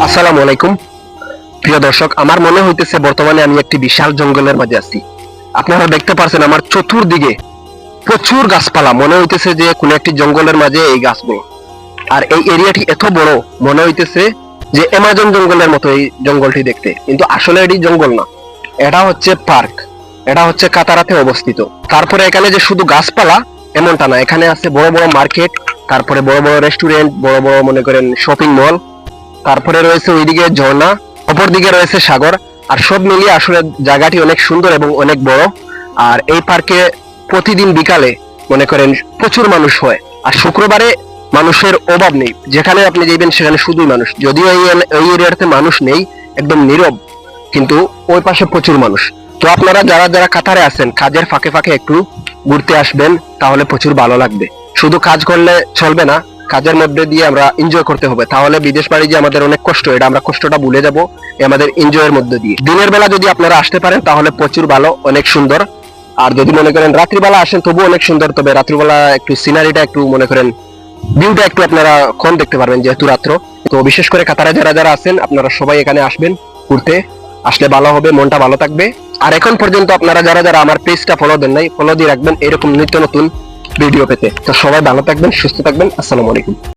আসসালামু আলাইকুম প্রিয় দর্শক, আমার মনে হইতেছে বর্তমানে আমি একটি বিশাল জঙ্গলের মাঝে আছি। আপনারা দেখতে পাচ্ছেন আমার চতুর্দিকে প্রচুর গাছপালা, মনে হইতেছে যে কোন একটি জঙ্গলের মাঝে এই গাছগুলো। আর এই এরিয়াটি এত বড়, মনে হইতেছে যে অ্যামাজন জঙ্গলের মতো এই জঙ্গলটি দেখতে, কিন্তু আসলে এটি জঙ্গল না, এটা হচ্ছে পার্ক। এটা হচ্ছে কাতারাতে অবস্থিত। তারপরে এখানে যে শুধু গাছপালা এমনটা না, এখানে আছে বড় বড় মার্কেট, তারপরে বড় বড় রেস্টুরেন্ট, বড় বড় মনে করেন শপিং মল, তারপরে রয়েছে ওইদিকে ঝর্ণা, অপর দিকে রয়েছে সাগর। আর সব মিলিয়ে আসলে জায়গাটি অনেক সুন্দর এবং অনেক বড়। আর এই পার্কে প্রতিদিন বিকালে মনে করেন প্রচুর মানুষ হয়। আর শুক্রবারে মানুষের অভাব নেই, যেখানে আপনি যাবেন সেখানে শুধুই মানুষ। যদিও এই এরিয়াতে মানুষ নেই, একদম নীরব, কিন্তু ওই পাশে প্রচুর মানুষ। তো আপনারা যারা যারা কাতারে আছেন, কাজের ফাঁকে ফাঁকে একটু ঘুরতে আসবেন, তাহলে প্রচুর ভালো লাগবে। শুধু কাজ করলে চলবে না, কাজের মধ্যে দিয়ে আমরা এনজয় করতে হবে। তাহলে বিদেশ বাড়ি যে আমাদের অনেক কষ্ট, এটা আমরা কষ্টটা ভুলে যাব আমাদের এনজয়ের মধ্যে দিয়ে। দিনের বেলা যদি আপনারা আসতে পারেন তাহলে প্রচুর ভালো, অনেক সুন্দর। আর যদি মনে করেন রাত্রিবেলা আসেন তবু অনেক সুন্দর, তবে রাত্রিবেলা একটু সিনারিটা একটু মনে করেন ভিউটা একটু আপনারা কম দেখতে পারবেন যেহেতু রাত্র। তো বিশেষ করে কাতারে যারা যারা আছেন আপনারা সবাই এখানে আসবেন, ঘুরতে আসলে ভালো হবে, মনটা ভালো থাকবে। আর এখন পর্যন্ত আপনারা যারা যারা আমার পেজটা ফলো দেন নাই, ফলো দিয়ে রাখবেন এরকম নিত্য নতুন ভিডিও পেতে। তো সবাই ভালো থাকবেন, সুস্থ থাকবেন। আসসালামু আলাইকুম।